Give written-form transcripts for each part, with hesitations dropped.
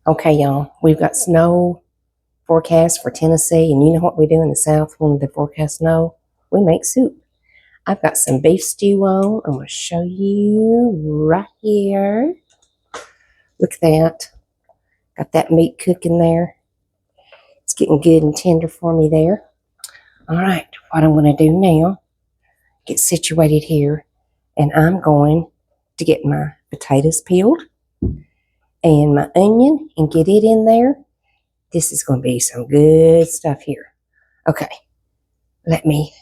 Okay, y'all, we've got snow forecast for Tennessee, and you know what we do in the South when the forecast snow? We make soup. I've got some beef stew on. I'm going to show you right here. Look at that. Got that meat cooking there. It's getting good and tender for me there. All right, what I'm going to do now, get situated here, and I'm going to get my potatoes peeled and my onion and get it in there. This is going to be some good stuff here. Okay, let me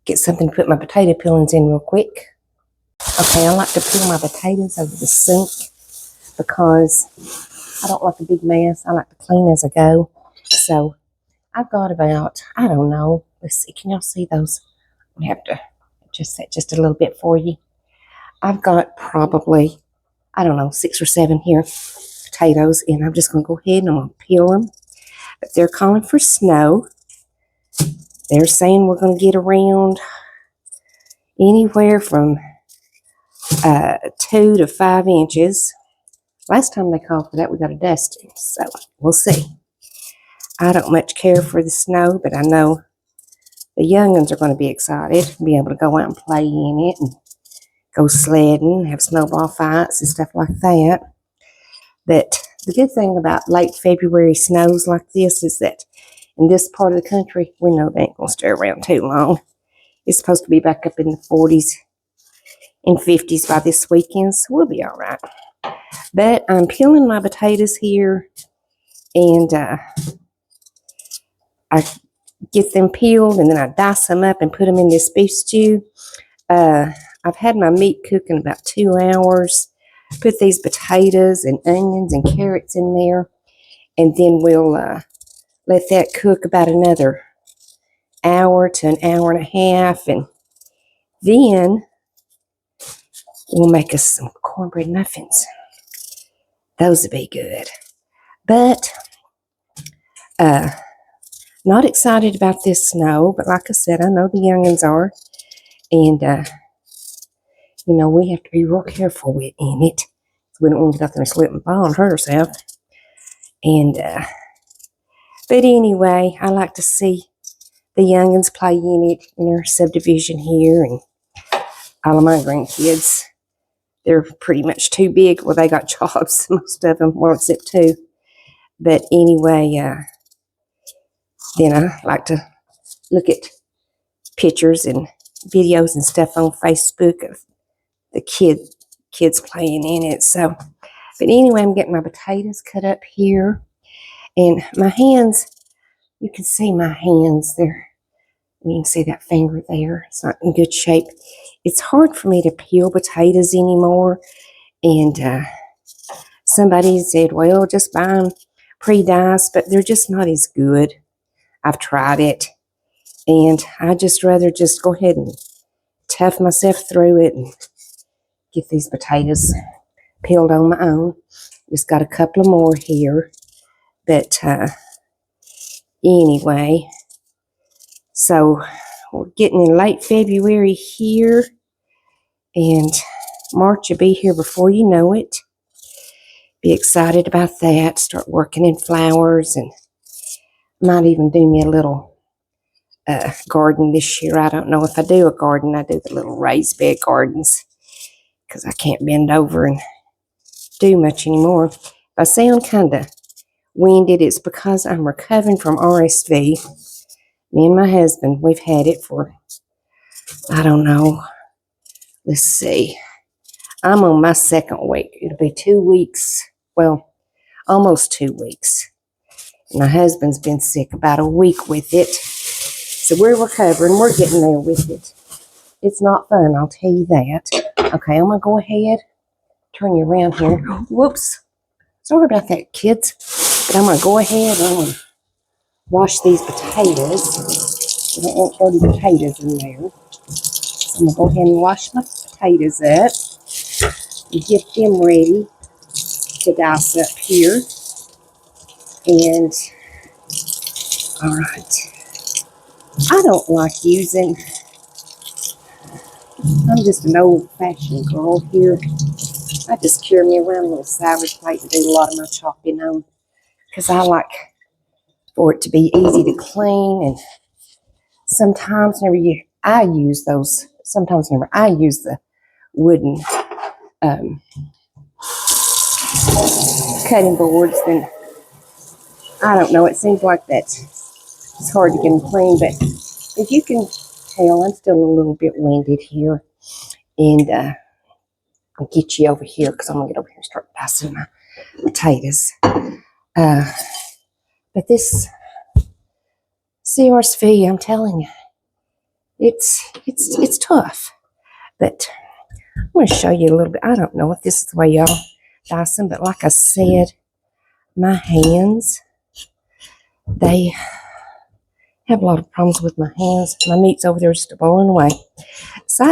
get something to put my potato peelings in real quick. Okay, I like to peel my potatoes over the sink because I don't like a big mess. I like to clean as I go. So I've got about, I don't know, let's see, can y'all see those? I have to adjust that just a little bit for you. I've got probably, I don't know, 6 or 7 here potatoes, and I'm just going to go ahead and I'm going to peel them. But they're calling for snow. They're saying we're going to get around anywhere from 2 to 5 inches. Last time they called for that, we got a dusting, so we'll see. I don't much care for the snow, but I know the young'uns are going to be excited to be able to go out and play in it and go sledding, have snowball fights and stuff like that. But the good thing about late February snows like this is that in this part of the country, we know they ain't going to stay around too long. It's supposed to be back up in the 40s and 50s by this weekend, so we'll be all right. But I'm peeling my potatoes here, and I get them peeled, and then I dice them up and put them in this beef stew. I've had my meat cooking about 2 hours. Put these potatoes and onions and carrots in there, and then we'll let that cook about another hour to an hour and a half, and then we'll make us some cornbread muffins. Those would be good. But not excited about this snow, but like I said, I know the young'uns are, and you know, we have to be real careful with in it. We don't want to get out there and slip and fall and hurt ourselves. And but anyway, I like to see the young'uns play in it in our subdivision here, and all of my grandkids, they're pretty much too big. Well, they got jobs, most of them, well, except 2. But anyway, then I like to look at pictures and videos and stuff on Facebook of the kids playing in it. So, but anyway, I'm getting my potatoes cut up here, and my hands, you can see my hands there. You can see that finger there. It's not in good shape. It's hard for me to peel potatoes anymore. And somebody said, well, just buy them pre-diced, but they're just not as good. I've tried it, and I just rather just go ahead and tough myself through it and get these potatoes peeled on my own. Just got a couple of more here. But anyway, so we're getting in late February here, and March will be here before you know it. Be excited about that. Start working in flowers, and might even do me a little garden this year. I don't know if I do a garden. I do the little raised bed gardens because I can't bend over and do much anymore. If I sound kind of winded, it's because I'm recovering from RSV. Me and my husband, we've had it for, I don't know, let's see. I'm on my 2nd week. It'll be 2 weeks, well, almost 2 weeks. My husband's been sick about a week with it. So we're recovering. We're getting there with it. It's not fun, I'll tell you that. Okay, I'm going to go ahead, turn you around here. Whoops. Sorry about that, kids. But I'm going to go ahead and I'm going to wash these potatoes. I don't want dirty potatoes in there. So I'm going to go ahead and wash my potatoes up and get them ready to dice up here. And, all right. I don't like using, I'm just an old-fashioned girl here. I just carry me around a little salad plate and do a lot of my chopping on. because I like for it to be easy to clean. And sometimes I use the wooden cutting boards, then I don't know, it seems like that it's hard to get them clean. But if you can tell, I'm still a little bit winded here. And I'll get you over here because I'm going to get over here and start dicing my potatoes. But this CRSV, I'm telling you, it's tough. But I'm going to show you a little bit. I don't know if this is the way y'all dice them, but like I said, my hands, they have a lot of problems with my hands. My meat's over there just boiling away. So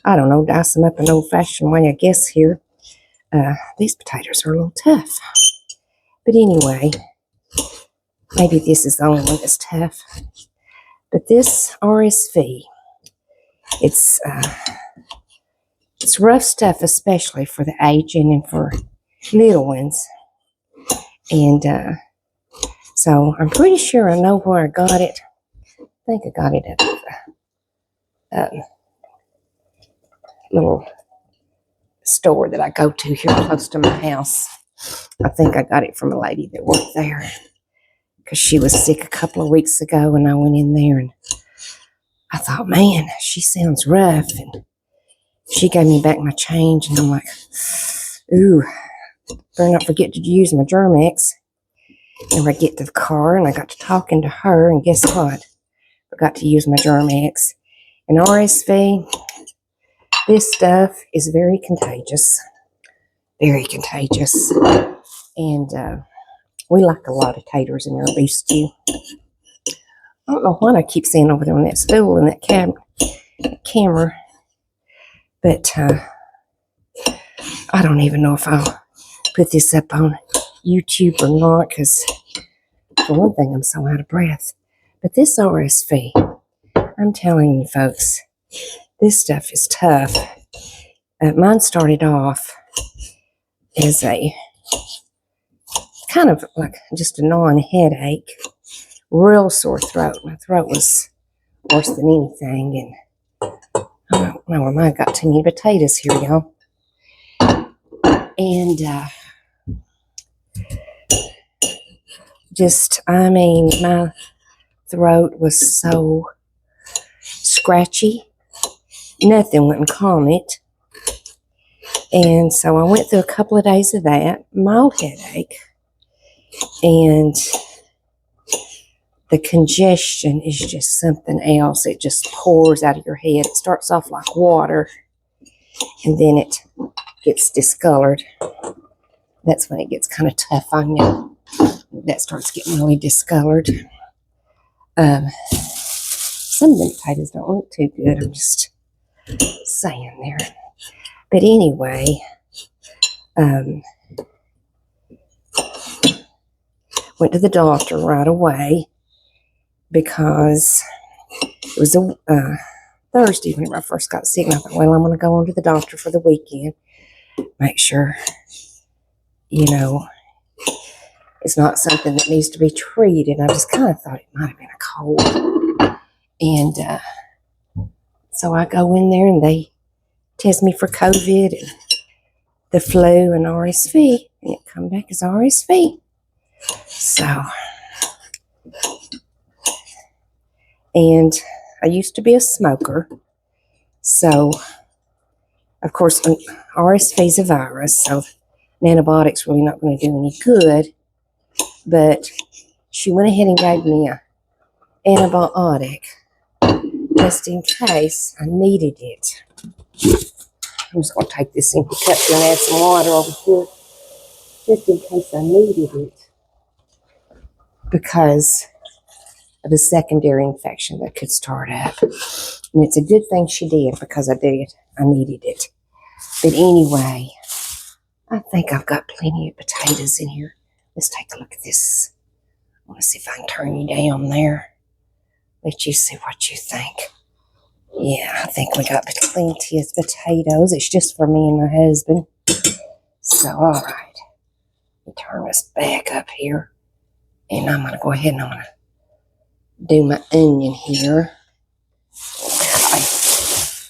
I don't know, dice them up an old-fashioned way, I guess, here. These potatoes are a little tough. But anyway, maybe this is the only one that's tough. But this RSV, it's rough stuff, especially for the aging and for little ones. And so I'm pretty sure I know where I got it. I think I got it at a little store that I go to here close to my house. I think I got it from a lady that worked there because she was sick a couple of weeks ago, and I went in there and I thought, man, she sounds rough. And she gave me back my change, and I'm like, ooh, better not forget to use my Germ-X. And I get to the car, and I got to talking to her, and guess what? I forgot to use my Germ-X. And RSV, this stuff is very contagious. Very contagious. And we like a lot of taters in our beef stew. I don't know what I keep seeing over there on that stool and that camera. But I don't even know if I'll put this up on YouTube or not, because for one thing, I'm so out of breath. But this RSV, I'm telling you folks, this stuff is tough. Mine started off as a kind of like just a gnawing headache, real sore throat. My throat was worse than anything, and I don't know, I might have got too many potatoes here, y'all. And my throat was so scratchy, nothing wouldn't calm it. And so I went through a couple of days of that, mild headache, and the congestion is just something else. It just pours out of your head. It starts off like water, and then it gets discolored. That's when it gets kind of tough on you. That starts getting really discolored. Some of the potatoes don't look too good. I'm just saying there. But anyway, went to the doctor right away because it was a Thursday whenever I first got sick. And I thought, well, I'm going to go on to the doctor for the weekend. Make sure, it's not something that needs to be treated. I just kind of thought it might have been a cold. And so I go in there and they test me for COVID and the flu and RSV. And it come back as RSV. So, and I used to be a smoker. So, of course, RSV is a virus, so an antibiotic's really not going to do any good. But she went ahead and gave me an antibiotic just in case I needed it. I'm just going to take this empty cup here and add some water over here just in case I needed it because of a secondary infection that could start up. And it's a good thing she did because I needed it. But anyway, I think I've got plenty of potatoes in here. Let's take a look at this. I want to see if I can turn you down there. Let you see what you think. Yeah, I think we got plenty of potatoes. It's just for me and my husband. So, all right. Let me turn this back up here. And I'm going to go ahead and I'm going to do my onion here. Okay.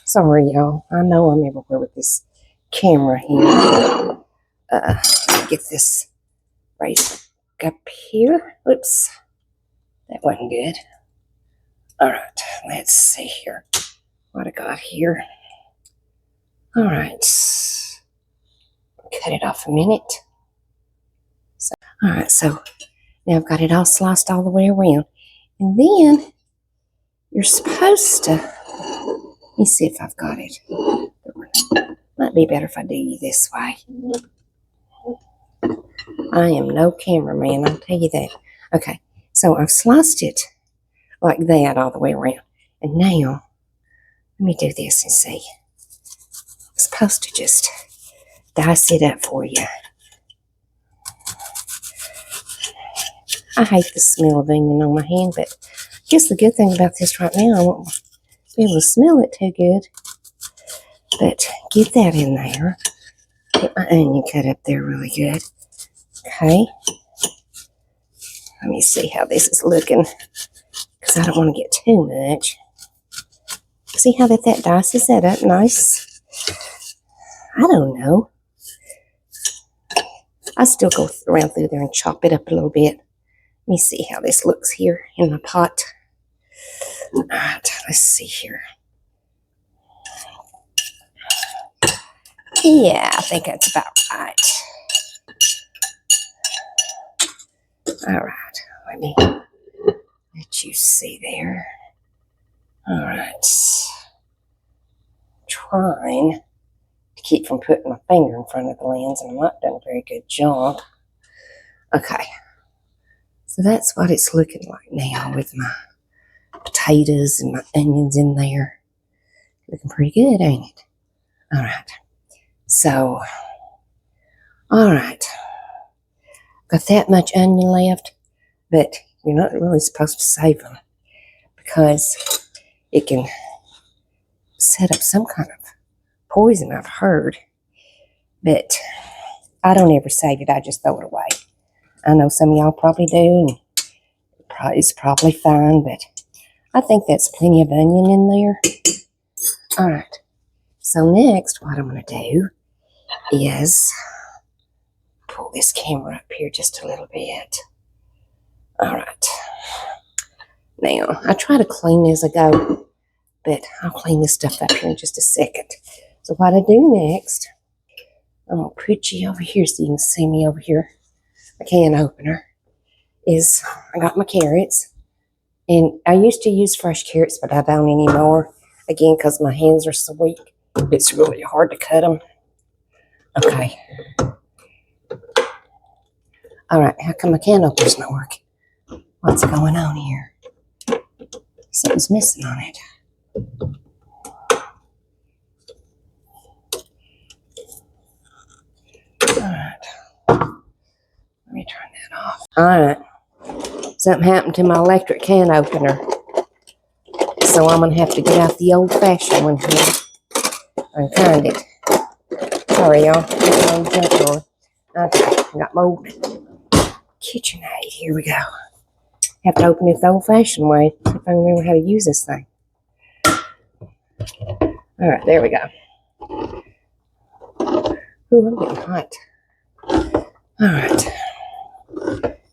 Sorry, y'all. I know I'm everywhere with this camera here. Get this right up here. Oops. That wasn't good. All right. Let's see here. What I got here. All right. Cut it off a minute. All right. So now I've got it all sliced all the way around. And then you're supposed to, let me see if I've got it. Might be better if I do you this way. I am no cameraman, I'll tell you that. Okay, so I've sliced it like that all the way around. And now, let me do this and see. I'm supposed to just dice it up for you. I hate the smell of onion on my hand, but I guess the good thing about this right now, I won't be able to smell it too good. But get that in there. Get my onion cut up there really good. Okay. Let me see how this is looking, because I don't want to get too much. See how that dices that up nice? I don't know. I still go around through there and chop it up a little bit. Let me see how this looks here in my pot. All right, let's see here. Yeah, I think that's about right. All right, let me let you see there. All right. Trying to keep from putting my finger in front of the lens, and I'm not doing a very good job. Okay. So that's what it's looking like now with my potatoes and my onions in there. Looking pretty good, ain't it? All right. So, all right. Got that much onion left, but you're not really supposed to save them because it can set up some kind of poison, I've heard. But I don't ever save it. I just throw it away. I know some of y'all probably do, and it's probably fine, but I think that's plenty of onion in there. All right. So next, what I'm going to do is pull this camera up here just a little bit. All right. Now, I try to clean as I go, but I'll clean this stuff up here in just a second. So what I do next, I'm going to put you over here so you can see me over here. My can opener is, I got my carrots. And I used to use fresh carrots, but I don't anymore. Again, because my hands are so weak. It's really hard to cut them. Okay. All right, how come my can opener's not working? What's going on here? Something's missing on it. All right. Let me turn that off. All right. Something happened to my electric can opener. So I'm going to have to get out the old-fashioned one here and find it. Sorry, y'all. Okay, I got my old KitchenAid. Here we go. Have to open it the old-fashioned way if I remember how to use this thing. All right, there we go. Ooh, I'm getting hot. All right.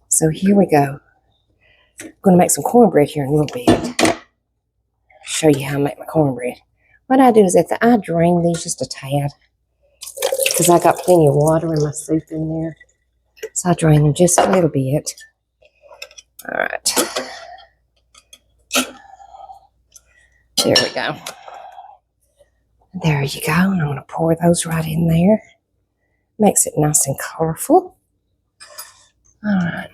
So here we go. I'm going to make some cornbread here in a little bit. Show you how I make my cornbread. What I do is I drain these just a tad because I got plenty of water in my soup in there. So I drain them just a little bit. All right. There we go. There you go. And I'm going to pour those right in there. Makes it nice and colorful. All right.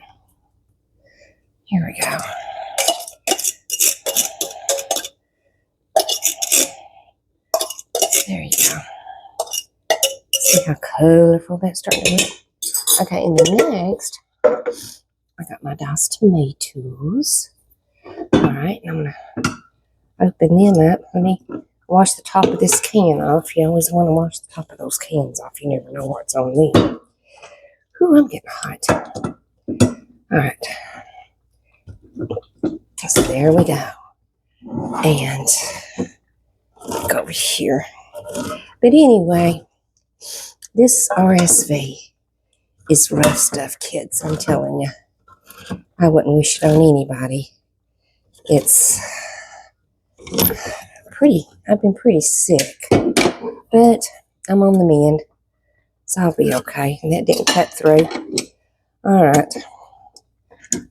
Here we go. There you go. See how colorful that's starting to look? Okay, and then next, I got my diced tomatoes. All right, and I'm going to open them up. Let me wash the top of this can off. You always want to wash the top of those cans off. You never know what's on them. Ooh, I'm getting hot. All right. So there we go. And go over here. But anyway, this RSV is rough stuff, kids. I'm telling you. I wouldn't wish it on anybody. It's I've been pretty sick, but I'm on the mend, so I'll be okay. And that didn't cut through. All right.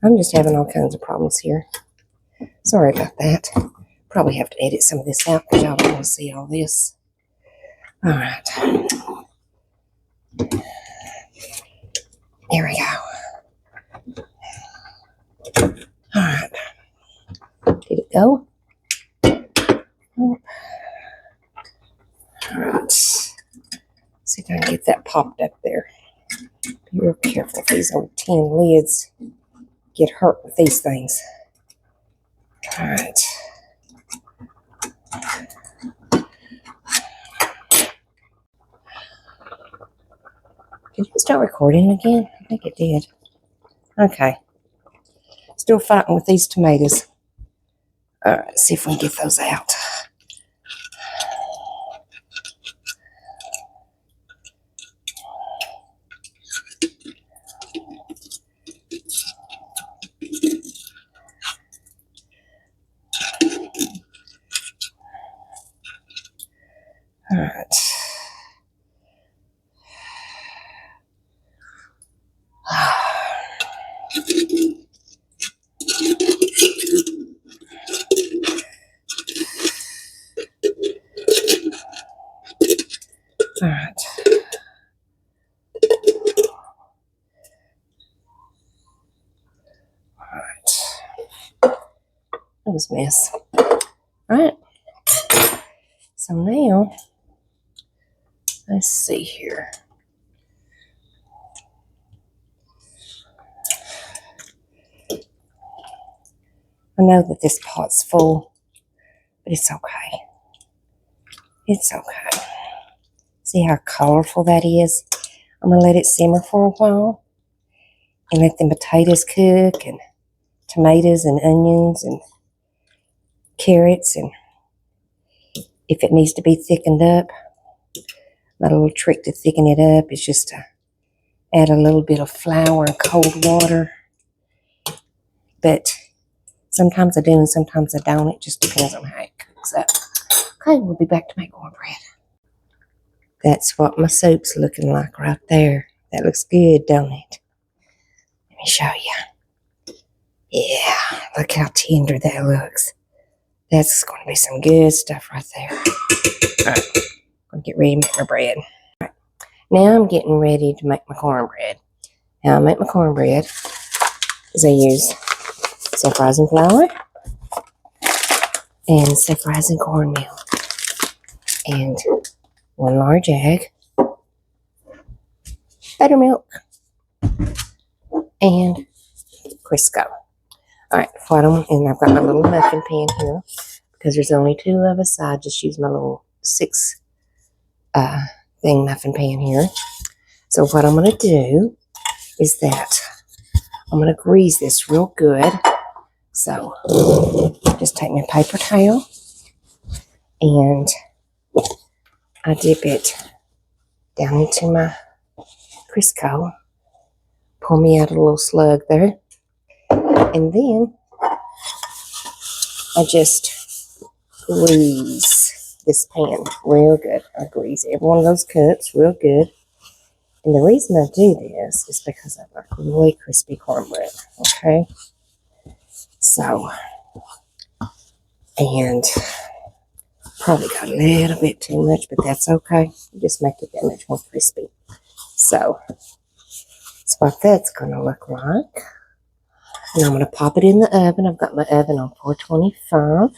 I'm just having all kinds of problems here. Sorry about that. Probably have to edit some of this out because y'all don't want to see all this. All right. There we go. All right. Did it go? Oh. All right. See if I can get that popped up there. Be real careful with these old tin lids. Get hurt with these things. All right. Did you start recording again? I think it did. Okay. Still fighting with these tomatoes. All right, see if we can get those out. All right. All right. All right. That was a mess. All right. So now, let's see here. I know that this pot's full, but it's okay. It's okay. See how colorful that is? I'm going to let it simmer for a while and let the potatoes cook and tomatoes and onions and carrots. And if it needs to be thickened up, my little trick to thicken it up is just to add a little bit of flour and cold water. But sometimes I do and sometimes I don't. It just depends on how it cooks up. Okay, we'll be back to make cornbread. That's what my soup's looking like right there. That looks good, don't it? Let me show you. Yeah, look how tender that looks. That's going to be some good stuff right there. All right, I'm going to get ready to make my bread. All right, now I'm getting ready to make my cornbread. How I make my cornbread is I use self-rising flour and self-rising cornmeal and 1 large egg, buttermilk, and Crisco. All right, and I've got my little muffin pan here because there's only 2 of us. So I just use my little 6 thing muffin pan here. So what I'm going to do is that I'm going to grease this real good. So just take my paper towel and I dip it down into my Crisco. Pour me out a little slug there. And then I just grease this pan real good. I grease every one of those cups real good. And the reason I do this is because I like really crispy cornbread. Okay? So, and probably got a little bit too much, but that's okay. Just make it that much more crispy. So, that's what that's going to look like. And I'm going to pop it in the oven. I've got my oven on 425.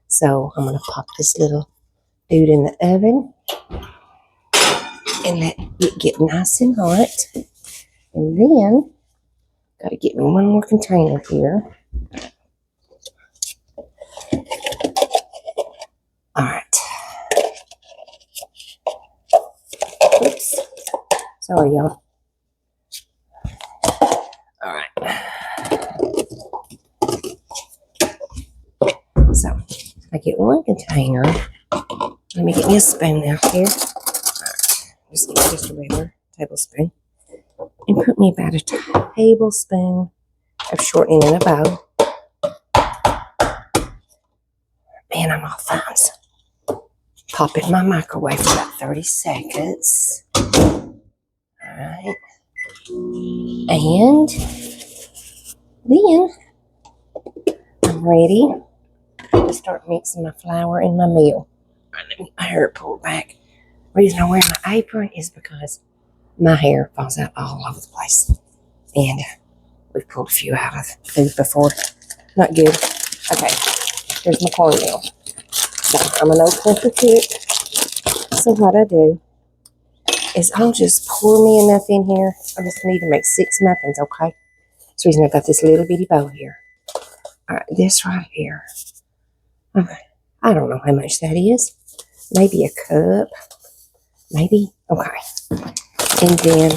So, I'm going to pop this little dude in the oven and let it get nice and hot. And then, got to get me one more container here. All right. Oops. Sorry, y'all. get one container. Let me get me a spoon out here. Just get just a regular tablespoon. And put me about a tablespoon of shortening in a bowl. And I'm all thumbs. Pop it in my microwave for about 30 seconds. Alright. And then I'm ready to start mixing my flour and my meal. Let me, my hair pulled back. The reason I wear my apron is because my hair falls out all over the place. And we've pulled a few out of the food before. Not good. Okay, here's my cornmeal. So I'm an old country cook. So what I do is I'll just pour me enough in here. I just need to make 6 muffins, okay? That's the reason I got this little bitty bowl here. All right, this right here. Okay. I don't know how much that is. Maybe a cup. Maybe. Okay. And then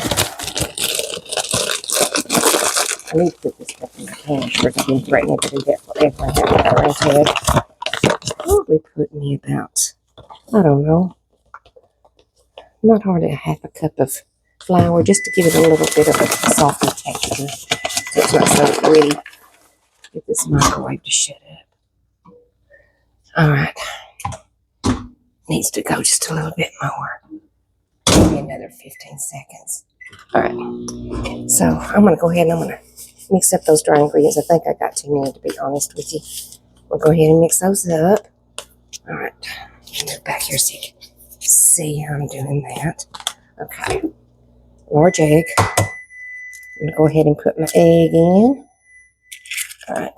I need to put this stuff in my cash because I've been threatening to do that forever. I haven't got around to it. Probably put me about, I don't know, not hardly a half a cup of flour just to give it a little bit of a softer texture so it's not so gritty. Get this microwave to shut up. Alright. Needs to go just a little bit more. Maybe another 15 seconds. Alright. So I'm going to go ahead and I'm going to mix up those dry ingredients. I think I got too many, to be honest with you. We'll go ahead and mix those up. Alright. Move back here so you can see how I'm doing that. Okay. Large egg. I'm going to go ahead and put my egg in. Alright.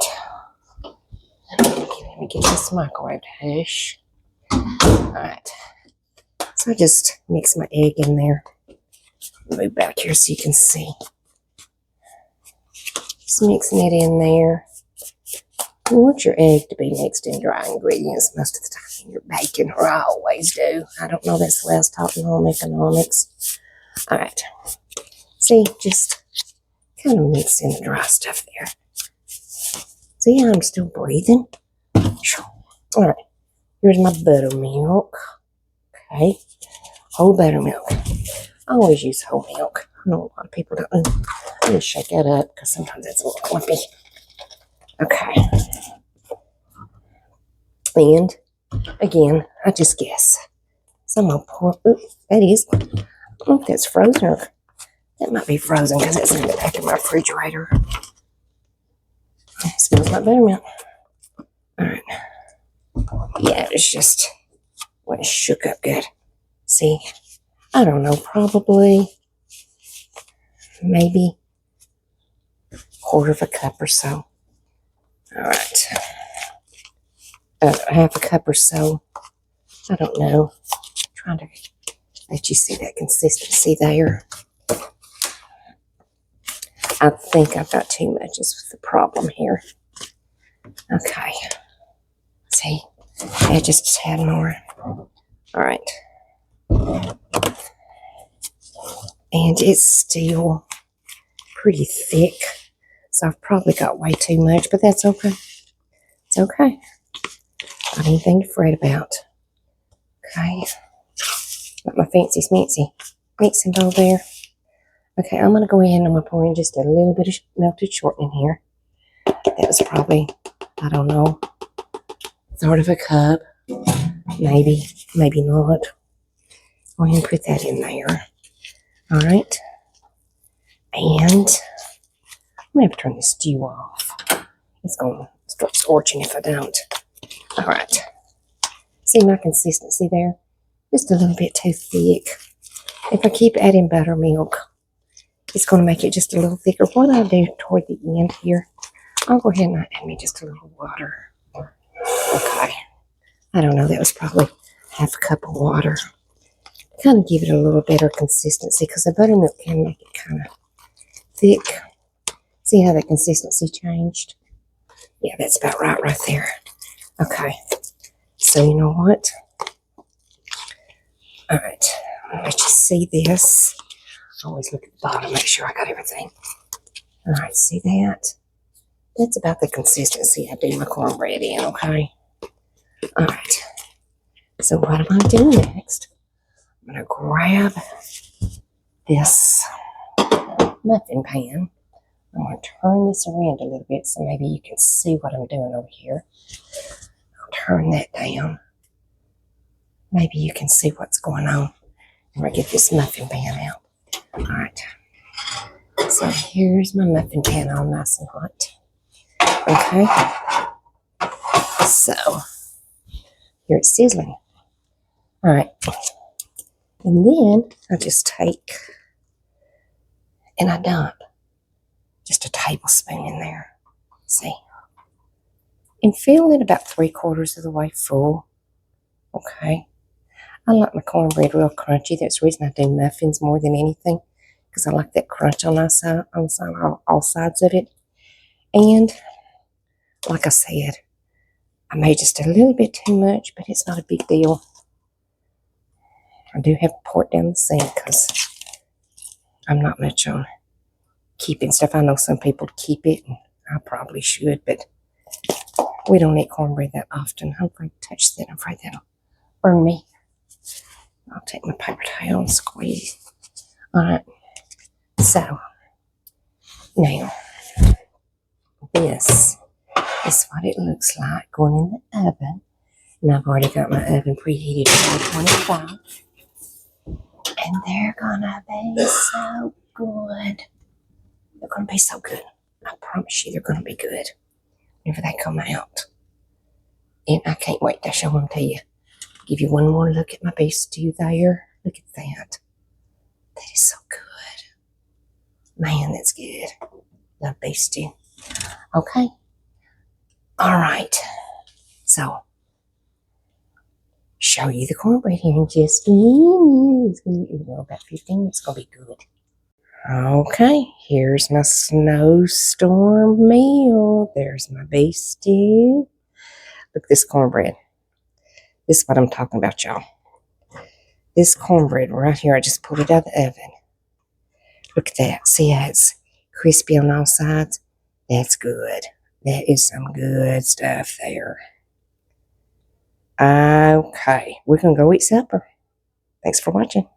Let me get this microwave to hush. Alright. So I just mix my egg in there. Move back here so you can see. Just mixing it in there. You want your egg to be mixed in dry ingredients most of the time in your bacon, or I always do. I don't know this last talking on economics. Alright. See, just kind of mix in the dry stuff there. See how I'm still breathing? Alright. Here's my buttermilk. Okay. Whole buttermilk. I always use whole milk. I know a lot of people don't. I need to shake that up because sometimes it's a little clumpy. Okay. And again, I just guess. So I'm gonna pour. Oops, that is. I don't know if that's frozen or that might be frozen because it's in the back of my refrigerator. It smells like buttermilk. Alright. Yeah, it's just when it's shook up good. See, I don't know, probably maybe a quarter of a cup or so. Alright. Half a cup or so. I don't know. Trying to let you see that consistency there. I think I've got too much is the problem here. Okay. See, add just a tad more. Alright. And it's still pretty thick. So I've probably got way too much, but that's okay. It's okay. Not anything to fret about. Okay. Got my fancy smancy mixing bowl there. Okay, I'm going to go in and I'm going to pour in just a little bit of melted shortening here. That was probably, I don't know, a third of a cup. Maybe, maybe not. Go ahead and put that in there. Alright. And I'm going to have to turn this stew off. It's going to start scorching if I don't. Alright. See my consistency there? Just a little bit too thick. If I keep adding buttermilk, it's going to make it just a little thicker. What I'll do toward the end here, I'll go ahead and add me just a little water. Okay. I don't know, that was probably half a cup of water. Kind of give it a little better consistency because the buttermilk can make it kind of thick. See how the consistency changed? Yeah, that's about right there. Okay. So you know what? Alright. I'll let you see this. Always look at the bottom, make sure I got everything. Alright, see that? That's about the consistency I do my cornbread in, okay? All right. So what I'm going to do next, I'm going to grab this muffin pan. I'm going to turn this around a little bit so maybe you can see what I'm doing over here. I'll turn that down. Maybe you can see what's going on. I'm going to get this muffin pan out. All right. So here's my muffin pan all nice and hot. Okay. So here it's sizzling. All right. And then I just take and I dump just a tablespoon in there. See? And fill it about 3/4 of the way full. Okay. I like my cornbread real crunchy. That's the reason I do muffins more than anything, because I like that crunch on all sides of it. And like I said, I made just a little bit too much, but it's not a big deal. I do have to pour it down the sink because I'm not much on keeping stuff. I know some people keep it, and I probably should, but we don't eat cornbread that often. I'm afraid to touch that. I'm afraid that'll burn me. I'll take my paper towel and squeeze. All right. So, now, this is what it looks like going in the oven. And I've already got my oven preheated to 425. And they're gonna be so good. They're gonna be so good. I promise you they're gonna be good whenever they come out. And I can't wait to show them to you. Give you one more look at my beef stew there. Look at that. That is so good. Man, that's good. Love beef stew. Okay. All right. So, show you the cornbread here in just a minute. It's going to be about 15 minutes. It's going to be good. Okay, here's my snowstorm meal. There's my beef stew. Look at this cornbread. This is what I'm talking about, y'all. This cornbread right here, I just pulled it out of the oven. Look at that. See how it's crispy on all sides? That's good. That is some good stuff there. Okay, we're going to go eat supper. Thanks for watching.